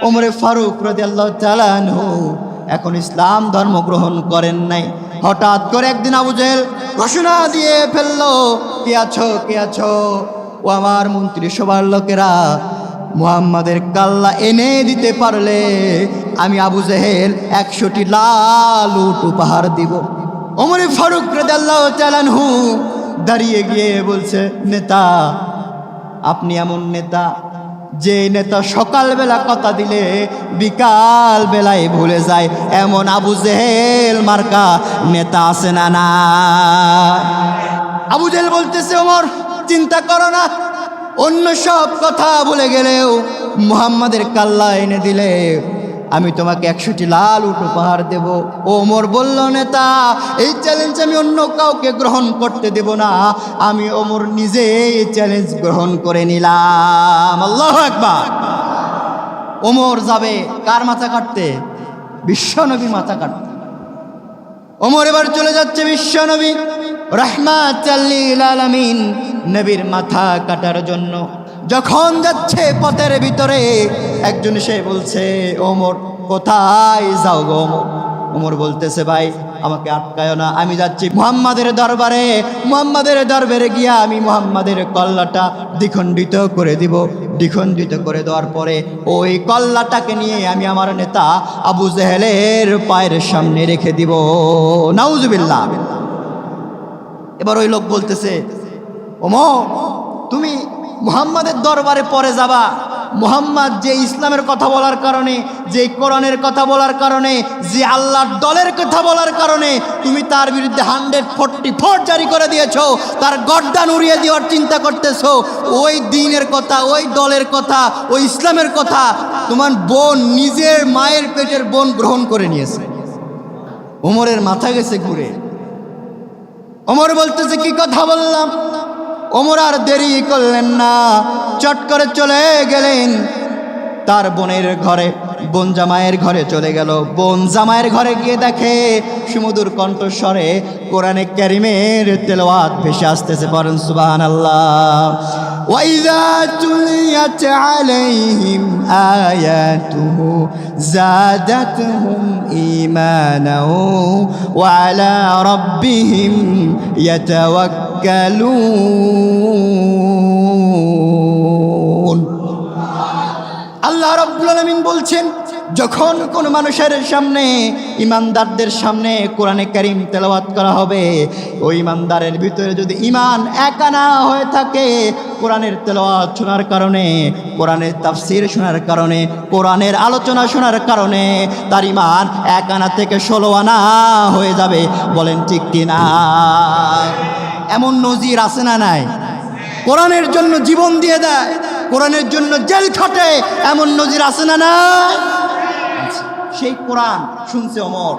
ওমরে ফারুক রাদিয়াল্লাহু তাআলা আনহু এখন ইসলাম ধর্ম গ্রহণ করেন নাই। হঠাৎ করে একদিন আবু জেহেল ঘোষণা দিয়ে ফেললো, কে আছো কে আছো? ও আমার মন্ত্রিসভার লোকেরা, মুহাম্মাদের কাল্লা এনে দিতে পারলে আমি আবু জেহেল 100টি লাল উট উপহার দিব। ওমরে ফারুক রাদিয়াল্লাহু তাআলা আনহু দাঁড়িয়ে গিয়ে বলছে, নেতা, আপনি এমন নেতা যে নেতা সকালবেলা কথা দিলে বিকাল বেলায় ভুলে যায়, এমন আবু জেহেল মার্কা নেতা আছে না? না। আবু জেহেল বলতেছে, ওমর চিন্তা করো না, অন্য সব কথা ভুলে গেলেও মুহাম্মাদের কাল্লা এনে দিলে আমি তোমাকে 100টি লাল উট উপহার দেব। ওমর বলল, নেতা, এই চ্যালেঞ্জ আমি অন্য কাউকে গ্রহণ করতে দেব না, আমি ওমর নিজে এই চ্যালেঞ্জ গ্রহণ করে নিলাম। আল্লাহু আকবার। ওমর যাবে কার মাথা কাটতে? বিশ্বনবীর মাথা কাটতে। ওমর এবার চলে যাচ্ছে বিশ্বনবী রাহমাতাল লিল আলামিন নবীর মাথা কাটার জন্য। যখন যাচ্ছে পথের ভিতরে একজন সে বলছে, ওমর কোথায় যাও গো? ওমর বলতেছে, ভাই আমাকে আটকায় না, আমি যাচ্ছি মুহাম্মাদের দরবারে। মুহাম্মাদের দরবারে গিয়া আমি মুহাম্মাদের কল্লাটা দ্বিখণ্ডিত করে দিব। দ্বিখণ্ডিত করে দেওয়ার পরে ওই কল্লাটাকে নিয়ে আমি আমার নেতা আবু জেহেলের পায়ের সামনে রেখে দিব। নাউজুবিল্লাহ। এবার ওই লোক বলতেছে, ওমর তুমি মুহাম্মাদের দরবারে পরে যাবা, মুহাম্মদ যে ইসলামের কথা বলার কারণে, যে কোরআনের কথা বলার কারণে, যে আল্লাহর দলের কথা বলার কারণে তুমি তার বিরুদ্ধে 144 জারি করে দিয়েছো, তার গর্দান উড়িয়ে দেওয়ার চিন্তা করতেছো, ওই দ্বীনের কথা, ওই দলের কথা, ওই ইসলামের কথা তোমার বোন, নিজের মায়ের পেটের বোন গ্রহণ করে নিয়েছে। ওমরের মাথা গেছে ঘুরে। ওমর বলতেছে, কি কথা বললাম? ওমর আর দেরি করলেন না, চট করে চলে গেলেন তার বোনের ঘরে, বোন জামাইয়ের ঘরে চলে গেল। বোন জামাইয়ের ঘরে গিয়ে দেখে সুমধুর কণ্ঠস্বরে কোরআনে কারিমের তেলাওয়াত ভেসে আসতেছে। পড়েন সুবহানাল্লাহ। ওয়াইযা তুলিয়াত আলাইহিম আয়াতুহু যাদাতহুম ঈমানাও ওয়া আলা রাব্বিহিম ইয়াতাওয়াক্কালুন। আল্লাহ রাব্বুল আলামিন বলছেন, যখন কোন মানুষের সামনে, ইমানদারদের সামনে কোরআনে কারীম তেলাওয়াত করা হবে, ওই ইমানদারের ভিতরে যদি ঈমান একানা হয়ে থাকে, কোরআনের তেলাওয়াত শোনার কারণে, কোরআনের তাফসীর শোনার কারণে, কোরআনের আলোচনা শোনার কারণে তার ঈমান 1 আনা থেকে 16 আনা হয়ে যাবে। বলেন ঠিক কিনা? এমন নজির আছে না নাই? কোরআনের জন্য জীবন দিয়ে দেয়, কোরআনের জন্য জেল খাটে, এমন নজির আছে না নাই? সেই কোরআন শুনছে ওমর।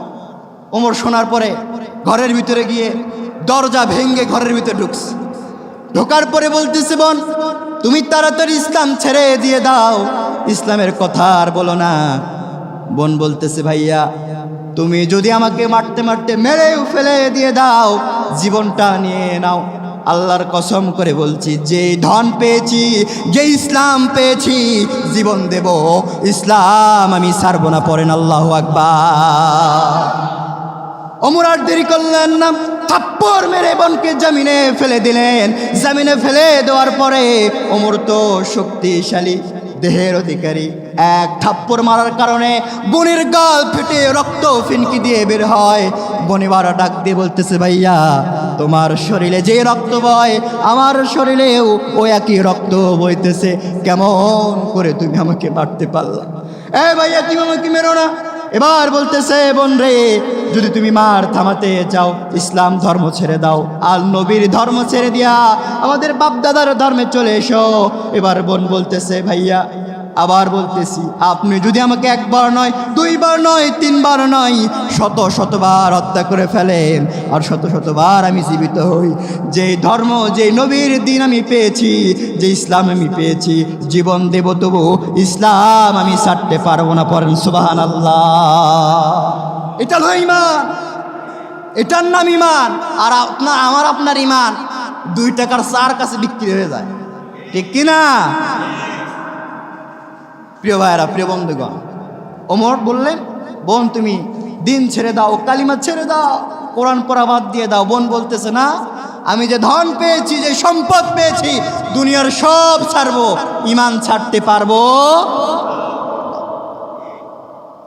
ওমর শোনার পরে ঘরের ভিতরে গিয়ে দরজা ভেঙে ঘরের ভিতরে ঢুকছে। ঢোকার পরে বলতেছে, বোন তুমি তাড়াতাড়ি ইসলাম ছেড়ে দিয়ে দাও, ইসলামের কথা আর বলো না। বোন বলতেছে, ভাইয়া তুমি যদি আমাকে মারতে মারতে মেরেও ফেলে দিয়ে দাও, জীবনটা নিয়ে নাও, আল্লাহর কসম করে বলছি, যে ধন পেয়েছি, যে ইসলাম পেয়েছি, জীবন দেব, ইসলাম আমি ছাড়বো না। পড়েন আল্লাহু আকবার। ওমর আর দেরি করলেন না, থাপ্পড় মেরে বোনকে জমিনে ফেলে দিলেন। জমিনে ফেলে দেওয়ার পরে ওমর তো শক্তিশালী দেহের অধিকারী, এক থাপ্পড় মারার কারণে বোনের গাল ফেটে রক্ত ফিনকি দিয়ে বের হয়। বোন এবার ডাক দিয়ে বলতেছে, ভাইয়া তোমার শরীরে যে রক্ত বয় আমার শরীরেও ওই একই রক্ত বইতেছে, কেমন করে তুমি আমাকে মারতে পারলা? ভাইয়া তুমি আমাকে মেরো না। এবার বলতেছে, বোন রে, যদি তুমি মার থামাতে চাও, ইসলাম ধর্ম ছেড়ে দাও, আল নবীর ধর্ম ছেড়ে দিয়া আমাদের বাপ দাদার ধর্মে চলে এসো। এবার বোন বলতেছে, ভাইয়া আবার বলতেছি, আপনি যদি আমাকে 1 বার নয়, 2 বার নয়, 3 বার নয়, শতবার হত্যা করে ফেলেন, আর শতবার আমি জীবিত হই, যে ধর্ম, যে নবীর দিন আমি পেয়েছি, যে ইসলাম আমি পেয়েছি, জীবন দেব, তবু ইসলাম আমি ছাড়তে পারবো না। পড়েন সুবহানাল্লাহ। এটা হলো ঈমান, এটার নাম ঈমান। আর আপনার ঈমান 2 টাকার চার কাছে বিক্রি হয়ে যায়, ঠিক কিনা? প্রিয় ভাইয়েরা, প্রিয় বন্ধুগণ, ওমর বললেন, বোন তুমি দিন ছেড়ে দাও, কালিমা ছেড়ে দাও, কোরআন পড়া বাদ দিয়ে দাও। বোন বলতেছে, না, আমি যে ধন পেয়েছি, যে সম্পদ পেয়েছি, দুনিয়ার সব ছাড়বো, ঈমান ছাড়তে পারবো।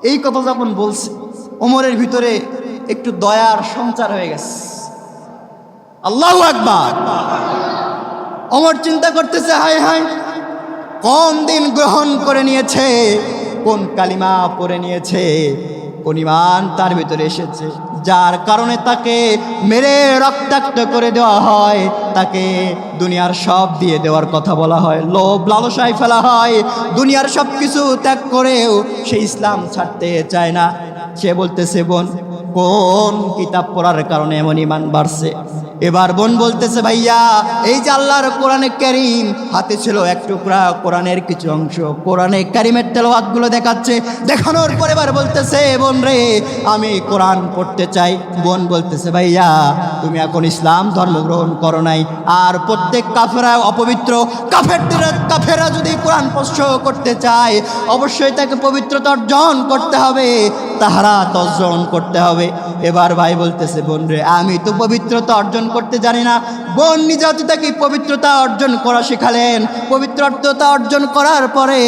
এই কথা যখন বলছে, ওমরের ভিতরে একটু দয়ার সঞ্চার হয়ে গেছে। আল্লাহু আকবার। ওমর চিন্তা করতেছে, হায় হায়, কোন দিন গ্রহণ করে নিয়েছে, কোন কালিমা পড়ে নিয়েছে, কোন ঈমান তার ভিতরে এসেছে, যার কারণে তাকে মেরে রক্তাক্ত করে দেওয়া হয়, তাকে দুনিয়ার সব দিয়ে দেওয়ার কথা বলা হয়, লোভ লালসায় ফেলা হয়, দুনিয়ার সব কিছু ত্যাগ করেও সে ইসলাম ছাড়তে চায় না। সে বলতেছে, বোন কোন কিতাব পড়ার কারণে এমন ঈমান বাড়ছে? এবার বোন বলতেছে, ভাইয়া এই যে আল্লাহর কোরআনে কারীম, হাতে ছিল এক টুকরা কোরআনের কিছু অংশ, কোরআনে কারীমের তেলাওয়াতগুলো দেখাচ্ছে, দেখানোর পরে এবার বলতেছে, বোন রে আমি কোরআন পড়তে চাই। বোন বলতেছে, ভাইয়া তুমি এখন ইসলাম ধর্ম গ্রহণ করো নাই, আর প্রত্যেক কাফেরা অপবিত্র, কাফেরা যদি কোরআন স্পর্শ করতে চায় অবশ্যই তাকে পবিত্রতা অর্জন করতে হবে, তাহারাত অর্জন করতে হবে। এবার ভাই বলতেছে, বোন রে আমি তো পবিত্রতা অর্জন করতে জানি না। বোন নিজাতি তাকে পবিত্রতা অর্জন করা শেখালেন। পবিত্রতা অর্জন করার পরে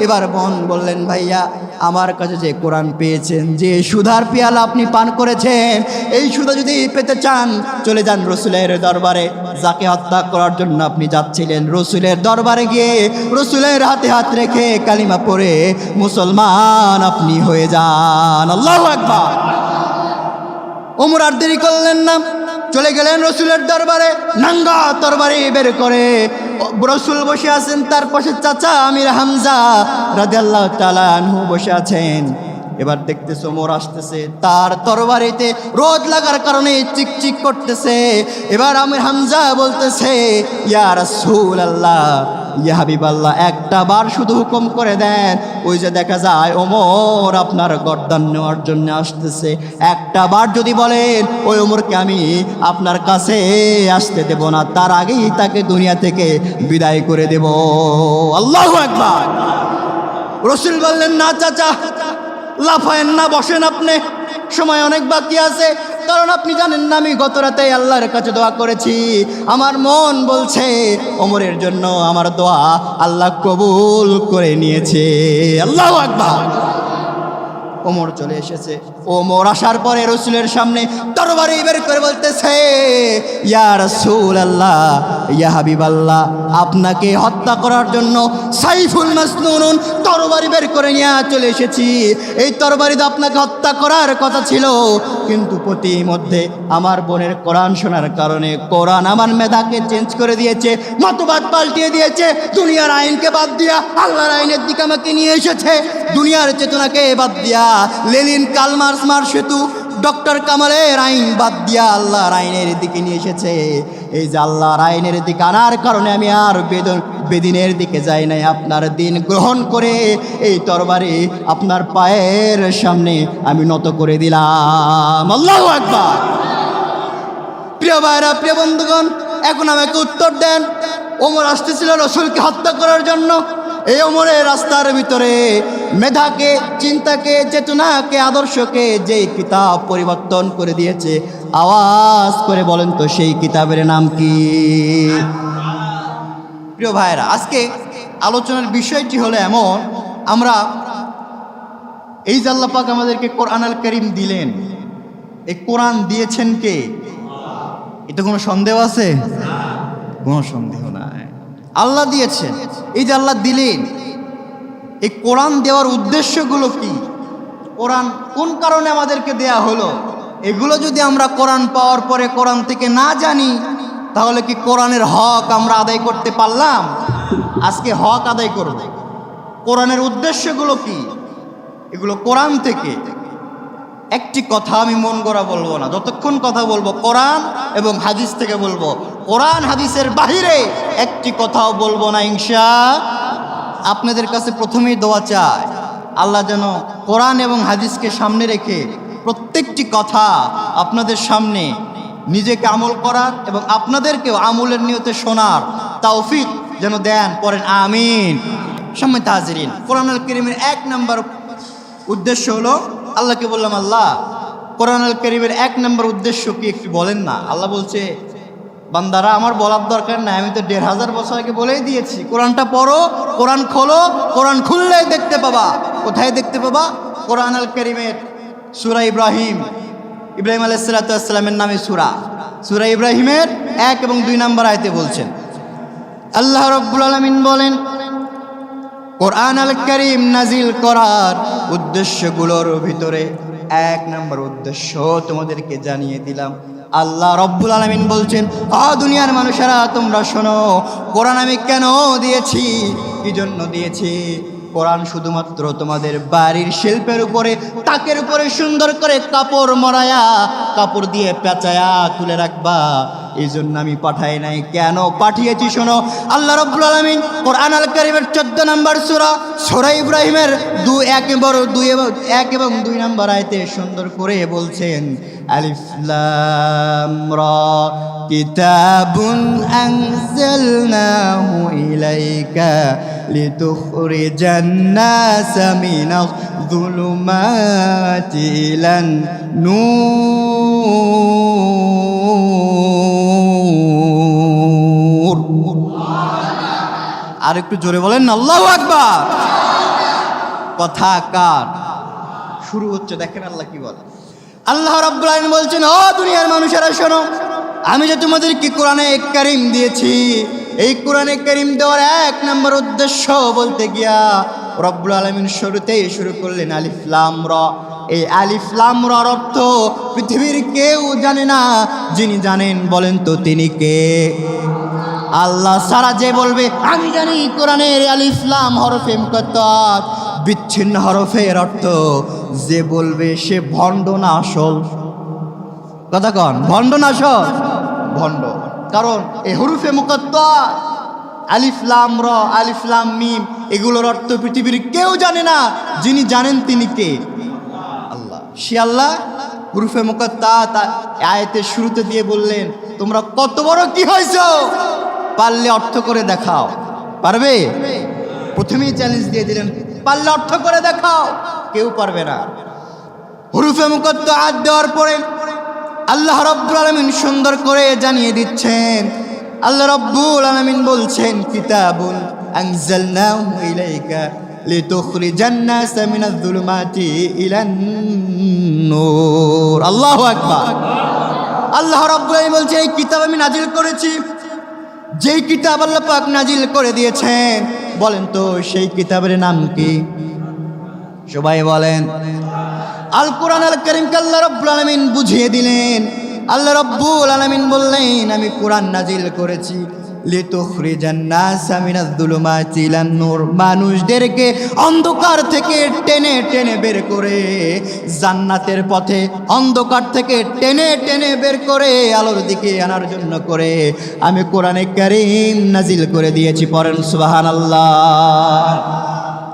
এবার বোন বললেন, ভাইয়া আমার কাছে যে কোরআন পেয়েছেন, যে সুধার পেয়ালা আপনি পান করেছেন, এই সুধা যদি পেতে চান চলে যান রসুলের দরবারে। যাকে হত্যা করার জন্য আপনি যাচ্ছিলেন, রসুলের দরবারে গিয়ে রসুলের হাতে হাত রেখে কালিমা পড়ে মুসলমান আপনি হয়ে যান। আল্লাহু আকবার। ওমর আর দেরি করলেন না, চলে গেলেন রসুলের দরবারে। নাঙ্গা তরবারি বের করে রসুল বসে আছেন, তার পাশে চাচা আমির হামজা রাদিয়াল্লাহু তাআলা আনহু বসে আছেন। এবার দেখতেছে ওমর আসতেছে, তার তরবারিতে রোদ লাগার কারণে চিকচিক করতেছে। এবার আমির হামজা বলতেছে, ইয়া রাসূলুল্লাহ, ইয়া হাবিবাল্লাহ, একটা বার শুধু হুকুম করে দেন। ওই যে দেখা যায় ওমর আপনার গর্দান নেওয়ার জন্য আসতেছে, একটা বার যদি বলেন ওই ওমরকে আমি আপনার কাছে আসতে দেব না, তার আগেই তাকে দুনিয়া থেকে বিদায় করে দেব। আল্লাহু আকবার। রসুল বললেন, না চাচা, লাফায়েন না, বসেন, আপনি সময় অনেক বাকি আছে। কারণ আপনি জানেন না আমি গত রাতে আল্লাহর কাছে দোয়া করেছি, আমার মন বলছে ওমরের জন্য আমার দোয়া আল্লাহ কবুল করে নিয়েছে। আল্লাহু আকবার। ওমর চলে এসেছে। ওমর আসার পরে রসুলের সামনে তরবারি বের করে বলতেছে, ইয়া রাসূলুল্লাহ, ইয়া হাবিবাল্লাহ, আপনাকে হত্যা করার জন্য সাইফুল মাসনুন তরবারি বের করে নিয়ে চলে এসেছি। এই তরবারিতে আপনাকে হত্যা করার কথা ছিল, কিন্তু প্রতিমধ্যে আমার বোনের কোরআন শোনার কারণে কোরআন আমার মেধাকে চেঞ্জ করে দিয়েছে, মতবাদ পাল্টিয়ে দিয়েছে। দুনিয়ার আইনকে বাদ দিয়া আল্লাহর আইনের দিকে আমাকে নিয়ে এসেছে। দুনিয়ার চেতনাকে বাদ দিয়া লেনিন, কার্ল মার্কস, সেতু, ডক্টর কামালের আইন বাদ দিয়া আল্লাহর আইনের দিকে নিয়ে এসেছে। এই যে আল্লাহর আইনের দিকে আনার কারণে আমি আর বেদিনের দিকে যাই নাই, আপনার দিন গ্রহণ করে এই তরবারি আপনার পায়ের সামনে আমি নত করে দিলাম। আল্লাহু আকবার। প্রিয় ভাইরা, প্রিয় বন্ধুগণ, এখন আমাকে উত্তর দেন, ওমর আসতেছিল রসুলকে হত্যা করার জন্য। এই ওমরের রাস্তার ভিতরে মেধাকে, চিন্তাকে, চেতনাকে, আদর্শকে যেই কিতাব পরিবর্তন করে দিয়েছে, আওয়াজ করে বলেন তো সেই কিতাবের নাম কি? প্রিয় ভাইরা, আজকে আলোচনার বিষয়টি হলো এমন, আমরা এই যে আল্লাহ পাক আমাদেরকে কোরআনুল কারীম দিলেন, এই কোরআন দিয়েছেন কে? এটা কোনো সন্দেহ আছে? কোনো সন্দেহ নাই, আল্লাহ দিয়েছেন। এই যে আল্লাহ দিলেন, এই কোরআন দেওয়ার উদ্দেশ্যগুলো কি? কোরআন কোন কারণে আমাদেরকে দেয়া হলো? এগুলো যদি আমরা কোরআন পাওয়ার পরে কোরআন থেকে না জানি, তাহলে কি কোরআনের হক আমরা আদায় করতে পারলাম? আজকে হক আদায় করব। কোরআনের উদ্দেশ্যগুলো কি? এগুলো কোরআন থেকে। একটি কথা আমি মন গড়া বলবো না, যতক্ষণ কথা বলবো কোরআন এবং হাদিস থেকে বলবো। কোরআন হাদিসের বাহিরে একটি কথাও বলবো না ইনশাআল্লাহ। আপনাদের কাছে প্রথমেই দোয়া চাই, আল্লাহ যেন কোরআন এবং হাদিসকে সামনে রেখে প্রত্যেকটি কথা আপনাদের সামনে নিজেকে আমল করার এবং আপনাদেরকেও আমলের নিয়তে শোনার তৌফিক যেন দেন। পড়েন আমিন। সম্মানিত হাজিরিন, কোরআনুল কারীমের 1 নম্বর উদ্দেশ্য হলো, আল্লাহকে বললাম, আল্লাহ কোরআনুল কারীমের 1 নম্বর উদ্দেশ্য কি একটু বলেন না। আল্লাহ বলছে, বান্দারা আমার বলার দরকার নাই, আমি তো 1500 বছর আগে বলেই দিয়েছি। কোরআনটা পড়ো, কোরআন খোলো, কোরআন খুললেই দেখতে পাবা। কোথায় দেখতে পাবা? কোরআনুল কারীমের সূরা ইব্রাহিম, ইব্রাহিম আলাইহিস সালামের নামে সূরা ইব্রাহিমের 1 এবং 2 নম্বর আয়াতে বলছেন, আল্লাহ রাব্বুল আলামিন বলেন, কোরআনুল কারীম নাজিল করার উদ্দেশ্যগুলোর ভিতরে 1 নম্বর উদ্দেশ্য তোমাদেরকে জানিয়ে দিলাম। আল্লাহ রাব্বুল আলামিন বলছেন, দুনিয়ার মানুষেরা তোমরা শোনো, কোরআন আমি কেন দিয়েছি, কি জন্য দিয়েছি। কোরআন শুধুমাত্র তোমাদের বাড়ির শিল্পের উপরে, তাকের উপরে সুন্দর করে কাপড় মরায়া, কাপড় দিয়ে পেঁচায়া তুলে রাখবা, এই জন্য আমি পাঠাই নাই। কেন পাঠিয়েছি শোনো। আল্লাহ রাব্বুল আলামিন কোরআনুল কারীমের 14 নম্বর সূরা ইব্রাহিমের 1 এবং 2 নম্বর আয়াতে সুন্দর করে বলছেন, আলিফ লাম রা কিতাবুন আনজালনাহু ইলাইকা লিতুখরিজান নাসা মিনাজ যুলুমাতি ইলান নূর। আর একটু জোরে বলেন না, আল্লাহু আকবার। কথা কার শুরু হচ্ছে, দেখেন আল্লাহ কি বলে। আল্লাহ রাব্বুল আলামিন বলছেন, দুনিয়ার মানুষেরা শোনো, আমি যে তোমাদেরকে কোরআনে কারীম দিয়েছি, এই কোরআনে কারীম দেওয়ার 1 নম্বর উদ্দেশ্য বলতে গিয়া রব্বুল আলামিন শুরুতেই শুরু করলেন আলিফ লাম রা। এই আলিফ লাম রার অর্থ পৃথিবীর কেউ জানে না, যিনি জানেন বলেন তো তিনি কে? আল্লাহ সারা যে বলবে আমি জানি কোরআনের আলিফ লাম হরফে মুকাত্তার, বিচ্ছিন্ন হরফের অর্থ, যে বলবে সে ভণ্ড না আসল? কথা কন, ভণ্ড না আসল? ভণ্ড। কারণ এই হরফে মুকাত্তার আলিফ লাম রা, আলিফ লাম মিম, এগুলোর অর্থ পৃথিবীর কেউ জানে না, যিনি জানেন তিনি কে? আল্লাহ। সে আল্লাহ হরফে মুকাত্তার আয়াতের শুরুতে দিয়ে বললেন, তোমরা কত বড় কি হয়েছো, পারলে অর্থ করে দেখাও। পারবে? প্রথমেই চ্যালেঞ্জ দিয়ে দিলেন, পারলে অর্থ করে দেখাও। কেউ পারবে না। হরফে মুকাত্তার দেওয়ার পরে আল্লাহ রাব্বুল আলামিন সুন্দর করে জানিয়ে দিচ্ছেন। আল্লাহ রাব্বুল আলামিন বলছেন, কিতাবুন আনজালনাহু ইলাইকা লিতুখরিজান নাসা মিনাজ যুলুমাতি ইলান নূর। আল্লাহু আকবার। আল্লাহ রাব্বুল আলামিন বলছেন, এই কিতাব আমি নাজিল করেছি। যেই কিতাব আল্লাহ পাক নাজিল করে দিয়েছেন, বলেন তো সেই কিতাবের নাম কি? সবাই বলেন। আল কোরআনুল কারীমকে আল্লাহ রাব্বুল আলামিন বুঝিয়ে দিলেন। আল্লাহ রাব্বুল আলামিন বললেন, আমি কোরআন নাজিল করেছি লিতুখরিজান নাসা মিনাজ যুলুমাতি ইলান নূর, মানুষদেরকে অন্ধকার থেকে টেনে টেনে বের করে জান্নাতের পথে, অন্ধকার থেকে টেনে টেনে বের করে আলোর দিকে আনার জন্য করে আমি কোরআনে কারীম নাজিল করে দিয়েছি। পড়েন সুবহানাল্লাহ।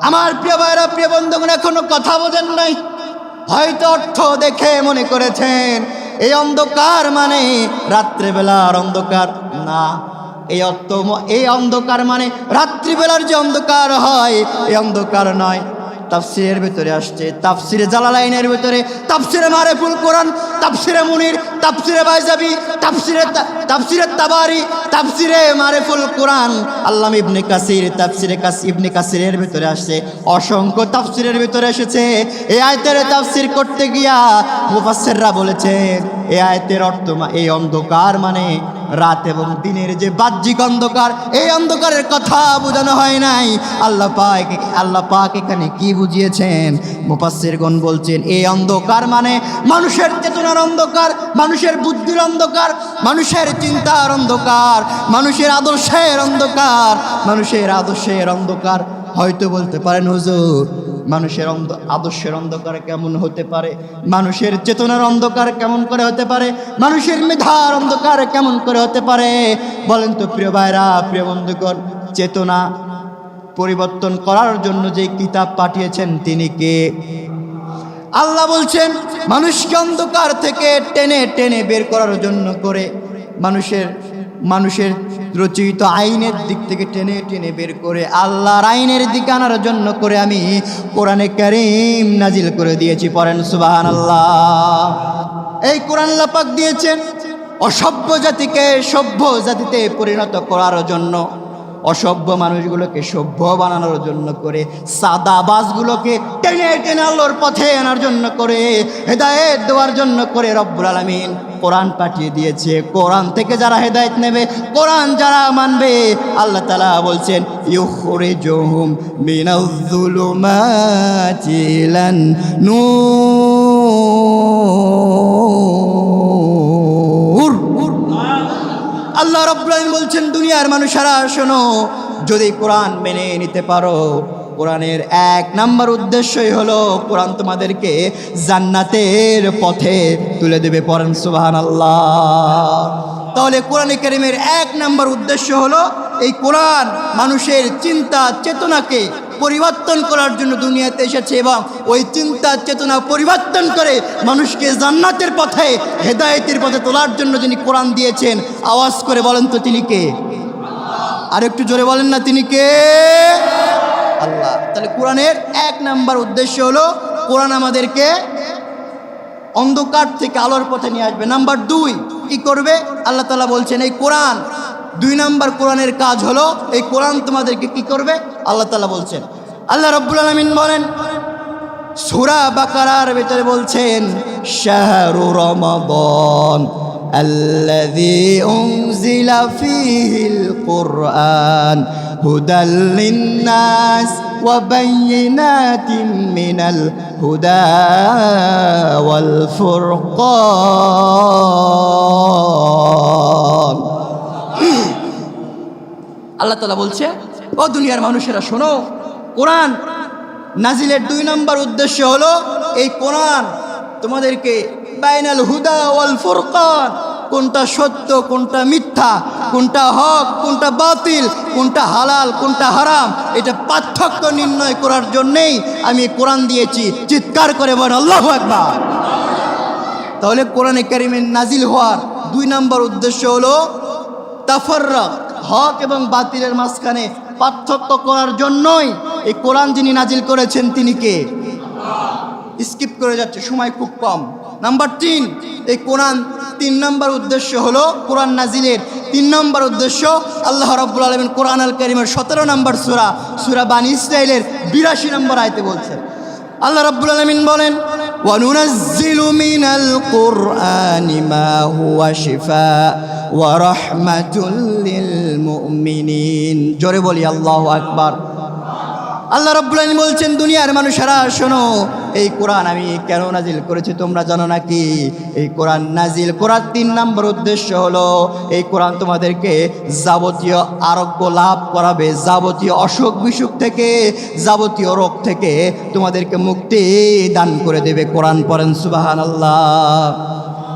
আমার প্রিয় ভাইরা, প্রিয় বন্ধুগণ, এখনো কথা বোঝেন নাই? হয়তো অর্থ দেখে মনে করেছেন এই অন্ধকার মানে রাত্রেবেলার অন্ধকার। না, এই অন্ধকার মানে রাত্রিবেলার যে অন্ধকার হয় এই অন্ধকার নয়। তাফসিরের ভিতরে আসছে, তাফসিরে জালালাইনের ভিতরে, তাফসিরে মারিফুল কোরআন, তাফসিরে মুনির, তাফসিরে বাইজাবি, তাফসিরে তাবারি, তাফসিরে মারিফুল কোরআন, আল্লামা ইবনে কাসির, তাফসিরে ইবনে কাসিরের ভিতরে আসছে, অসংখ্য তাফসিরের ভিতরে এসেছে। এই আয়াতের তাফসির করতে গিয়া মুফাসসিররা বলেছেন, এই আয়াতের অর্থ এই অন্ধকার মানে রাত এবং দিনের যে বাহ্যিক অন্ধকার, এই অন্ধকারের কথা বোঝানো হয় নাই। আল্লাহ পাক এখানে কি বুঝিয়েছেন? মুফাসসিরগণ বলছেন, এই অন্ধকার মানে মানুষের চেতনার অন্ধকার, মানুষের বুদ্ধির অন্ধকার, মানুষের চিন্তার অন্ধকার, মানুষের আদর্শের অন্ধকার, মানুষের আদর্শের অন্ধকার। হয়তো বলতে পারেন, হুজুর মানুষের আদর্শের অন্ধকার কেমন হতে পারে? মানুষের চেতনার অন্ধকার কেমন করে হতে পারে? মানুষের মেধার অন্ধকার কেমন করে হতে পারে? বলেন তো প্রিয় ভাইরা, প্রিয় বন্ধুগণ, চেতনা পরিবর্তন করার জন্য যে কিতাব পাঠিয়েছেন তিনি কে? আল্লাহ বলছেন, মানুষকে অন্ধকার থেকে টেনে টেনে বের করার জন্য করে মানুষের রচিত আইনের দিক থেকে টেনে টেনে বের করে আল্লাহর আইনের দিকে আনার জন্য করে আমি কোরআনে কারীম নাজিল করে দিয়েছি। পড়েন সুবহানাল্লাহ। এই কোরআন আল্লাহ পাক দিয়েছেন অসভ্য জাতিকে সভ্য জাতিতে পরিণত করার জন্য, অসভ্য মানুষগুলোকে সভ্য বানানোর জন্য করে, সাদাবাজগুলোকে টেনে টেনে আল্লাহর পথে আনার জন্য করে, হেদায়েত দেওয়ার জন্য করে রব্বুল আলামিন কোরআন পাঠিয়ে দিয়েছে। কোরআন থেকে যারা হেদায়েত নেবে, কোরআন যারা মানবে, আল্লাহ তাআলা বলছেন ইউখরিজুহুম মিনাজ-যুলুমাতি ইলান নূর। আল্লাহ রাব্বুল আলামিন বলছেন দুনিয়ার মানুষেরা শোনো, যদি কোরআন মেনে নিতে পারো, কোরআনের এক নাম্বার উদ্দেশ্যই হলো কোরআন তোমাদেরকে জান্নাতের পথে তুলে দেবে। পড়েন সুবহানাল্লাহ। তাহলে কোরআনে কারীমের এক নাম্বার উদ্দেশ্য হলো এই কোরআন মানুষের চিন্তা চেতনাকে পরিবর্তন করার জন্য দুনিয়াতে এসেছে, এবং ওই চিন্তা চেতনা পরিবর্তন করে মানুষকে জান্নাতের পথে হেদায়েতের পথে তোলার জন্য যিনি কোরআন দিয়েছেন, আওয়াজ করে বলেন তো তিনি কে? আর একটু জোরে বলেন না, তিনি কে? আল্লাহ। তাহলে কোরআনের এক নাম্বার উদ্দেশ্য হলো কোরআন আমাদেরকে অন্ধকার থেকে আলোর পথে নিয়ে আসবে। নাম্বার দুই কি করবে? আল্লাহ তাআলা বলছেন এই কোরআন, দুই নাম্বার কোরআনের কাজ হলো এই কোরআন তোমাদেরকে কি করবে? আল্লাহ তাআলা বলছেন, আল্লাহ রাব্বুল আলামিন বলেন সূরা বাকারার ভিতরে বলছেন শাহরু রমাদান আল্লাযী উনজিলা ফীহিল কুরআন হুদাল লিন্নাস ওয়া বাইয়িনাতিন মিনাল হুদা ওয়াল ফুরকান। আল্লাহ তাআলা বলছে ও দুনিয়ার মানুষেরা শোনো, কোরআন নাজিলের দুই নম্বর উদ্দেশ্য হলো এই কোরআন তোমাদেরকে বাইনাল হুদা ওয়াল ফুরকান, কোনটা সত্য কোনটা মিথ্যা, কোনটা হক কোনটা বাতিল, কোনটা হালাল কোনটা হারাম, এটা পার্থক্য নির্ণয় করার জন্যেই আমি কোরআন দিয়েছি। চিৎকার করে বলেন আল্লাহু আকবার। তাহলে কোরআনে কারীমের নাজিল হওয়ার দুই নম্বর উদ্দেশ্য হলো তাফাররাক, হক এবং বাতিলের মাঝখানে পার্থক্য করার জন্যই এই কোরআন যিনি নাজিল করেছেন তিনি কে? স্কিপ করে যাচ্ছে, সময় খুব কম। নাম্বার তিন, এই কোরআন তিন নম্বর উদ্দেশ্য হলো কোরআন নাজিলের তিন নম্বর উদ্দেশ্য আল্লাহ রাব্বুল আলামিন কোরআন আল কারীমের 17 নম্বর সূরা সূরা বানী ইসরাঈলের 82 নম্বর আয়াতে বলছেন। আল্লাহ রাব্বুল আলামিন বলেন ওয়া নুনাজ্জিলু মিনাল কুরআনি মা হুয়া শিফা ওয়া রাহমাতুল লিল মুমিনিন। জোরে বলি আল্লাহু আকবার। আল্লাহ রাব্বুল আলামিন বলছেন দুনিয়ার মানুষেরা শোনো, এই কোরআন আমি কেন নাজিল করেছি তোমরা জানো নাকি? এই কোরআন নাজিল করার তিন নম্বর উদ্দেশ্য হলো এই কোরআন তোমাদেরকে যাবতীয় আরোগ্য লাভ করাবে, যাবতীয় অসুখ বিসুখ থেকে, যাবতীয় রোগ থেকে তোমাদেরকে মুক্তি দান করে দেবে। কোরআন পড়েন সুবহানাল্লাহ।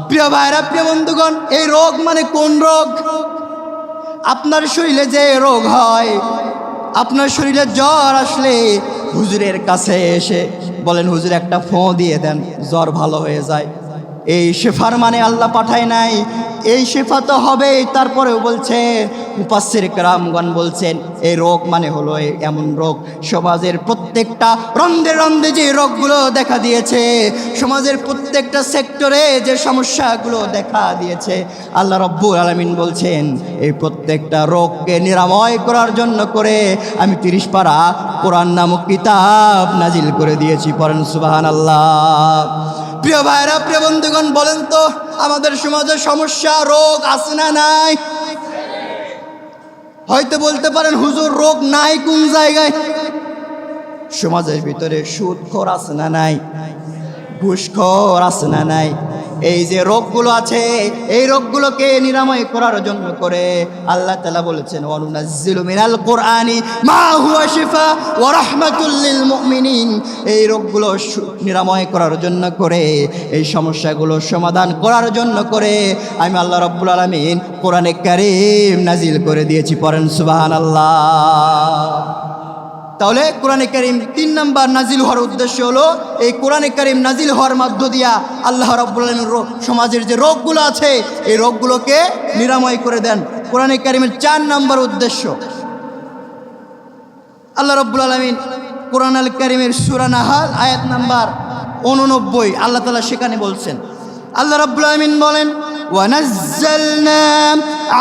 প্রিয় ভাইরা, প্রিয় বন্ধুগণ, এই রোগ মানে কোন রোগ? আপনার শরীরে যে রোগ হয়, আপনার শরীরে জ্বর আসলে হুজুরের কাছে এসে বলেন হুজুর একটা ফোঁ দিয়ে দেন, জ্বর ভালো হয়ে যায়। এই শেফার মানে আল্লাহ পাঠায় নাই, এই শেফা তো হবেই। তারপরেও বলছেন মুফাসসির কেরামগণ বলছেন এই রোগ মানে হলো এমন রোগ, সমাজের প্রত্যেকটা রন্ধে রন্ধে যে রোগগুলো দেখা দিয়েছে, সমাজের প্রত্যেকটা সেক্টরে যে সমস্যাগুলো দেখা দিয়েছে, আল্লাহ রাব্বুল আলামিন বলছেন এই প্রত্যেকটা রোগকে নিরাময় করার জন্য করে আমি 30 পারা কোরআন নামক কিতাব নাজিল করে দিয়েছি। পড়েন সুবহানাল্লাহ। প্রিয় ভাইরা, প্রিয় বন্ধুগণ, বলেন তো আমাদের সমাজে সমস্যা রোগ আছে না নাই? হয়তো বলতে পারেন হুজুর রোগ নাই কোন জায়গায়? সমাজের ভিতরে সুদখোর আছে না নাই? ঘুষখোর আছে না নাই? এই যে রোগগুলো আছে, এই রোগগুলোকে নিরাময় করার জন্য করে আল্লাহ তাআলা বলেছেন ওয়া নুনাজ্জিলু মিনাল কুরআনি মা হুয়া শিফা ওয়া রাহমাতুল লিল মুমিনিন। এই রোগগুলো নিরাময় করার জন্য করে, এই সমস্যাগুলো সমাধান করার জন্য করে আমি আল্লাহ রাব্বুল আলামিন কোরআনে কারীম নাজিল করে দিয়েছি। পড়েন সুবহানাল্লাহ। তাহলে কোরআনে কারীম 3 নম্বর নাজিল হওয়ার উদ্দেশ্য হলো এই কোরআনে কারীম নাজিল হওয়ার মধ্য দিয়া আল্লাহ রাব্বুল আলামিন সমাজের যে রোগগুলো আছে এই রোগগুলোকে নিরাময় করে দেন। কোরআনে কারিমের 4 নম্বর উদ্দেশ্য। আল্লাহ রাব্বুল আলামিন কোরআন আল কারিমের সূরা নাহাল আয়াত নাম্বার 89 আল্লাহ তাআলা সেখানে বলছেন, আল্লাহ রাব্বুল আলামিন বলেন, ওয়ানাজ্জালনা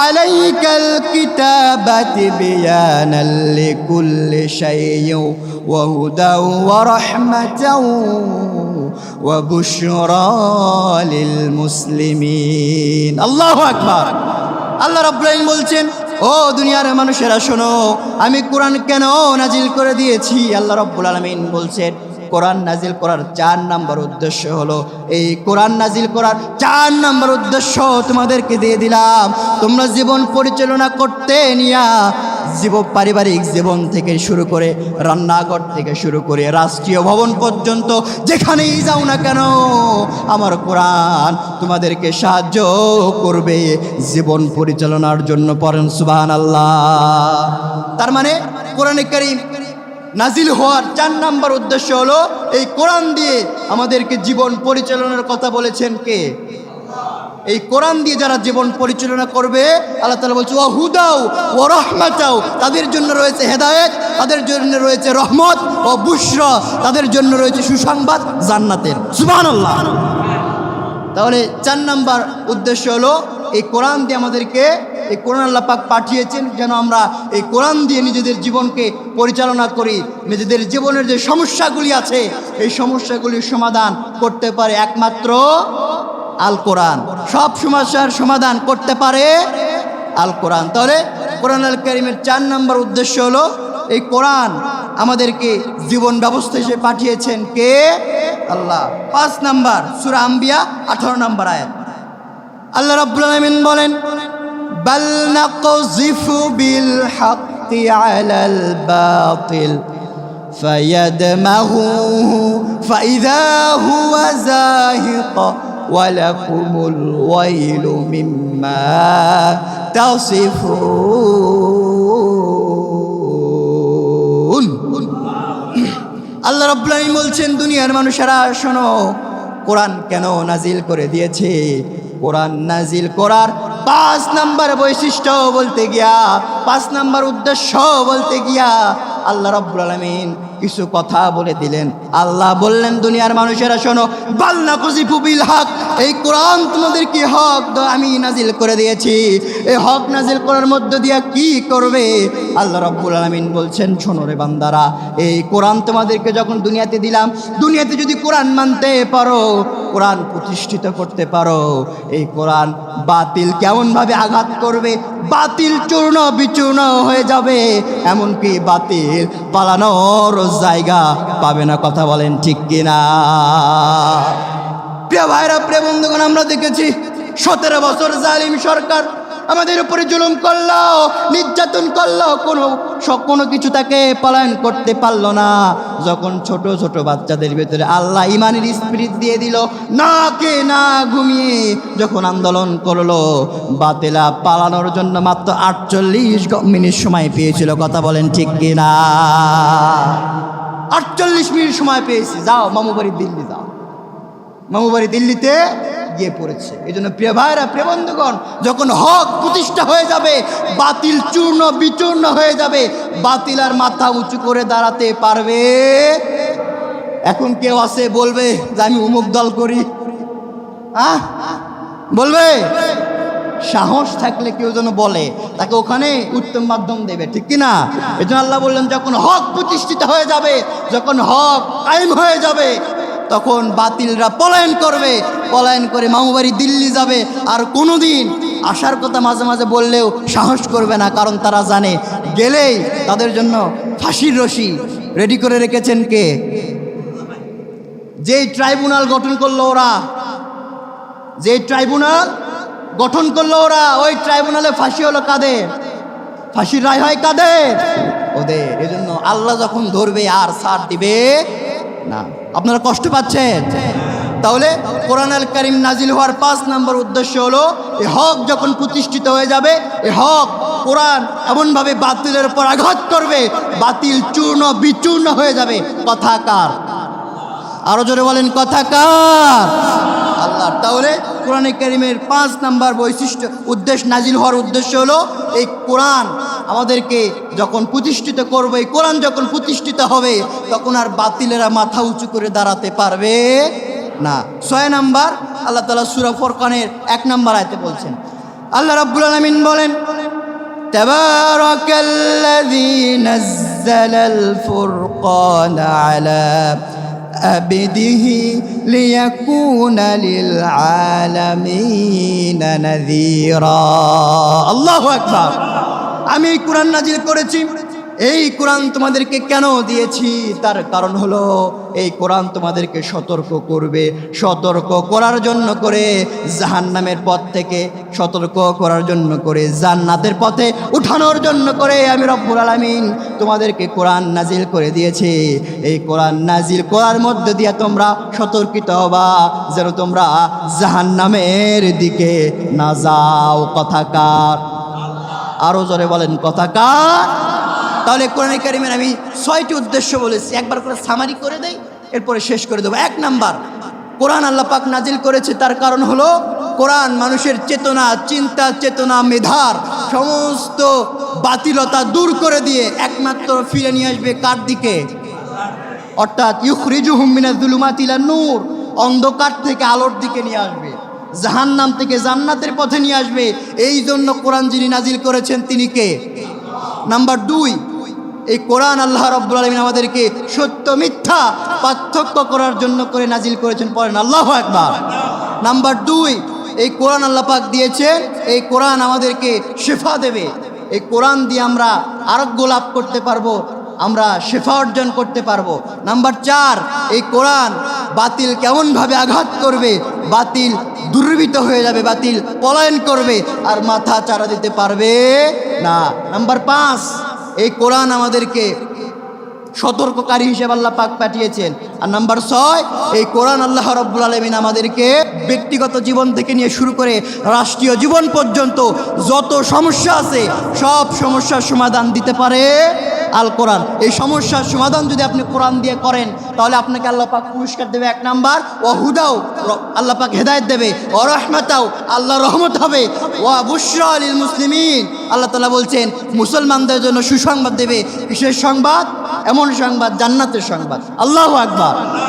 আলাইকাল কিতাবা তিবয়ানাল লিকুল্লি শাইইন ওয়া হুদাও ওয়া রাহমাতাও ওয়া বুশরা লিল মুসলিমিন। আল্লাহু আকবার। আল্লাহ রাব্বুল আলামিন বলছেন, ও দুনিয়ার মানুষেরা শোনো, আমি কোরআন কেন নাজিল করে দিয়েছি। আল্লাহ রাব্বুল আলামিন বলছেন, কোরআন নাজিল করার 4 নম্বর উদ্দেশ্য হলো, এই কোরআন নাজিল করার 4 নম্বর উদ্দেশ্য তোমাদেরকে দিয়ে দিলাম। তোমরা জীবন পরিচালনা করতে নিয়া পারিবারিক জীবন থেকে শুরু করে রান্নাঘর থেকে শুরু করে রাষ্ট্রীয় ভবন পর্যন্ত যেখানেই যাও না কেন, আমার কোরআন তোমাদেরকে সাহায্য করবে জীবন পরিচালনার জন্য। পড়েন সুবহানাল্লাহ। তার মানে কোরআনে কারীম নাজিল হওয়ার 4 নম্বর উদ্দেশ্য হলো, এই কোরআন দিয়ে আমাদেরকে জীবন পরিচালনার কথা বলেছেন কে? এই কোরআন দিয়ে যারা জীবন পরিচালনা করবে, আল্লাহ তাআলা বলছে ওয়া হুদাও ওয়া রাহমাতাও, তাদের জন্য রয়েছে হেদায়েত, তাদের জন্য রয়েছে রহমত ও বুশরা, তাদের জন্য রয়েছে সুসংবাদ জান্নাতের। সুবহানাল্লাহ। তাহলে 4 নম্বর উদ্দেশ্য হলো, এই কোরআন দিয়ে আমাদেরকে, এই কোরআন আল্লাহ পাক পাঠিয়েছেন যেন আমরা এই কোরআন দিয়ে নিজেদের জীবনকে পরিচালনা করি, নিজেদের জীবনের যে সমস্যাগুলি আছে এই সমস্যাগুলির সমাধান করতে পারে একমাত্র আল কোরআন। সব সমস্যার সমাধান করতে পারে আল কোরআন। তাহলে কোরআন আল কারীমের 4 নম্বর উদ্দেশ্য হলো, এই কোরআন আমাদেরকে জীবন ব্যবস্থা হিসেবে পাঠিয়েছেন কে? আল্লাহ। 5 নম্বর সূরা আম্বিয়া 18 নম্বর আয়াত আল্লাহ রাব্বুল আলামিন বলেন, বাল নাকযিফু বিল হাক্কি আলাল বাতিল ফায়াদমাহুহু ফাইযা হুয়া যাহিক ওয়া লাকুমুল ওয়াইলু মিম্মা তাসিফুন। আল্লাহ রাব্বুল আলামিন বলছেন, দুনিয়ার মানুষেরা শোনো, কোরআন কেন নাজিল করে দিয়েছে। কোরআন নাজিল করার 5 নম্বর বৈশিষ্ট্য বলতে গিয়া, 5 নম্বর উদ্দেশ্য বলতে গিয়া আল্লাহ রাব্বুল আলামিন কিছু কথা বলে দিলেন। আল্লাহ বললেন, দুনিয়ার মানুষেরা শোনো, বাল নাকযিফু বিল হক, এই কোরআন তোমাদেরকে হক আমি নাজিল করে দিয়েছি। এই হক নাজিল করার মধ্য দিয়া কি করবে? আল্লাহ রাব্বুল আলামিন বলছেন, শোনো রে বান্দারা, এই কোরআন তোমাদেরকে যখন দুনিয়াতে দিলাম, দুনিয়াতে যদি কোরআন মানতে পারো, কোরআন প্রতিষ্ঠিত করতে পারো, এই কোরআন বাতিল কেমনভাবে আঘাত করবে, বাতিল চূর্ণ বিচূর্ণ হয়ে যাবে, এমনকি বাতিল পালানোর জায়গা পাবে না। কথা বলেন ঠিক কিনা? প্রিয় ভাইরা, প্রিয় বন্ধুগণ, আমরা দেখেছি 17 বছর জালিম সরকার আমাদের উপরে জুলুম করলো, নির্যাতন করলো, কোনো কিছু তাকে পালন করতে পারলো না। যখন ছোট ছোট বাচ্চাদের ভিতরে আল্লাহ ইমানের স্পিরিট দিয়ে দিল, না কে না ঘুমিয়ে যখন আন্দোলন করলো, বাতিলা পালানোর জন্য মাত্র 48 মিনিট সময় পেয়েছিল। কথা বলেন ঠিক কিনা? 48 মিনিট সময় পেয়েছি। যাও মামুবাড়ি দিল্লি, যাও মামুবাড়ি দিল্লিতে গিয়ে পড়েছে। এই জন্য প্রিয় ভাইরা, প্রিয় বন্ধুগণ, যখন হক প্রতিষ্ঠা হয়ে যাবে, বাতিল চূর্ণ বিচূর্ণ হয়ে যাবে, বাতিল আর মাথা উঁচু করে দাঁড়াতে পারবে। এখন কেউ আছে বলবে যে আমি অমুক দল করি, বলবে? সাহস থাকলে কেউ যেন বলে, তাকে ওখানে উত্তম মাধ্যম দেবে, ঠিক কিনা? এই জন্য আল্লাহ বললেন, যখন হক প্রতিষ্ঠিত হয়ে যাবে, যখন হক কায়েম হয়ে যাবে, তখন বাতিলরা পলায়ন করবে, পলায়ন করে মামুবাড়ি দিল্লি যাবে। আর কোনোদিন আসার কথা মাঝে মাঝে বললেও সাহস করবে না, কারণ তারা জানে গেলেই তাদের জন্য ফাঁসির রশি রেডি করে রেখেছেন কে? যেই ট্রাইব্যুনাল গঠন করলো ওরা, যেই ট্রাইব্যুনাল গঠন করলো ওরা, ওই ট্রাইব্যুনালে ফাঁসি হলো কাদের? ফাঁসির রায় হয় কাদের? ওদের। এজন্য আল্লাহ যখন ধরবে আর ছাড় দিবে না। আপনারা কষ্ট পাচ্ছেন? তাহলে কোরআন আল কারীম নাজিল হওয়ার 5 নম্বর উদ্দেশ্য হলো, এই হক যখন প্রতিষ্ঠিত হয়ে যাবে, এই হক কোরআন এমনভাবে বাতিলের উপর আঘাত করবে, বাতিল চূর্ণ বিচূর্ণ হয়ে যাবে। কথা কার? আরো জোরে বলেন, কথা কার? আল্লাহর। তাহলে কোরআনে কারিমের 5 নাম্বার বৈশিষ্ট্য উদ্দেশ্য, নাজিল হওয়ার উদ্দেশ্য হলো এই কোরআন আমাদেরকে যখন প্রতিষ্ঠিত করবে, এই কোরআন যখন প্রতিষ্ঠিত হবে তখন আর বাতিলেরা মাথা উঁচু করে দাঁড়াতে পারবে না। 6 নাম্বার আল্লাহ তাআলা সূরা ফুরকানের 1 নাম্বার আয়াতে বলছেন, আল্লাহ রাব্বুল আলামিন বলেন, তাবারাকাল্লাযী নাযালাল ফুরকানা আলা আবদিহি লিয়াকুনা লিল আলামিনা নাযীরা। আল্লাহু আকবার। আমি এই কোরআন নাজিল করেছি, এই কোরআন তোমাদেরকে কেন দিয়েছি? তার কারণ হলো এই কোরআন তোমাদেরকে সতর্ক করবে, সতর্ক করার জন্য করে জাহান্নামের পথ থেকে সতর্ক করার জন্য করে জান্নাতের পথে উঠানোর জন্য করে আমি রব্বুল আলামিন তোমাদেরকে কোরআন নাজিল করে দিয়েছি। এই কোরআন নাজিল করার মধ্যে দিয়ে তোমরা সতর্কিত হবা যেন তোমরা জাহান্নামের দিকে না যাও। কথাকার, আরো জোরে বলেন কথাকার। তাহলে কোরআনে কারিমের আমি 6টি উদ্দেশ্য বলেছি, একবার করে সামারি করে দেই, এরপরে শেষ করে দেবো। 1 নাম্বার, কোরআন আল্লাহ পাক নাজিল করেছে তার কারণ হলো কোরআন মানুষের চেতনা, চিন্তা চেতনা, মেধার সমস্ত বাতিলতা দূর করে দিয়ে একমাত্র ফিরে নিয়ে আসবে কার দিকে? অর্থাৎ ইউখরিজুহুম মিনাজ যুলুমাতি ইলান নূর, অন্ধকার থেকে আলোর দিকে নিয়ে আসবে, জাহান্নাম থেকে জান্নাতের পথে নিয়ে আসবে। এই জন্য কোরআন যিনি নাজিল করেছেন তিনি কে? নাম্বার 2, এই কোরআন আল্লাহ রাব্বুল আলামিন আমাদেরকে সত্য মিথ্যা পার্থক্য করার জন্য করে নাজিল করেছেন। পড়েন আল্লাহু আকবার। নাম্বার 2, এই কোরআন আল্লাহ পাক দিয়েছেন, এই কোরআন আমাদেরকে শিফা দেবে। এই কোরআন দিয়ে আমরা আরোগ্য লাভ করতে পারবো, আমরা শিফা অর্জন করতে পারবো। নাম্বার 4, এই কোরআন বাতিল কেমনভাবে আঘাত করবে, বাতিল দুর্বৃত হয়ে যাবে, বাতিল পলায়ন করবে আর মাথা চারা দিতে পারবে না। নাম্বার 5, এই কোরআন আমাদেরকে সতর্ককারী হিসেবে আল্লাহ পাক পাঠিয়েছেন। আর নাম্বার 6, এই কোরআন আল্লাহ রাব্বুল আলামিন আমাদেরকে ব্যক্তিগত জীবন থেকে নিয়ে শুরু করে রাষ্ট্রীয় জীবন পর্যন্ত যত সমস্যা আছে সব সমস্যার সমাধান দিতে পারে আল কোরআন। এই সমস্যার সমাধান যদি আপনি কোরআন দিয়ে করেন তাহলে আপনাকে আল্লাহ পাক পুরস্কার দেবে 1 নাম্বার, ও হুদাও আল্লাহ পাক হেদায়েত দেবে, ও রহমাতাও আল্লাহ রহমত হবে, ও বুশরা লিল মুসলিমিন আল্লাহ তাআলা বলছেন মুসলমানদের জন্য সুসংবাদ দেবে। বিশেষ সংবাদ, এমন সংবাদ, জান্নাতের সংবাদ। আল্লাহু আকবার।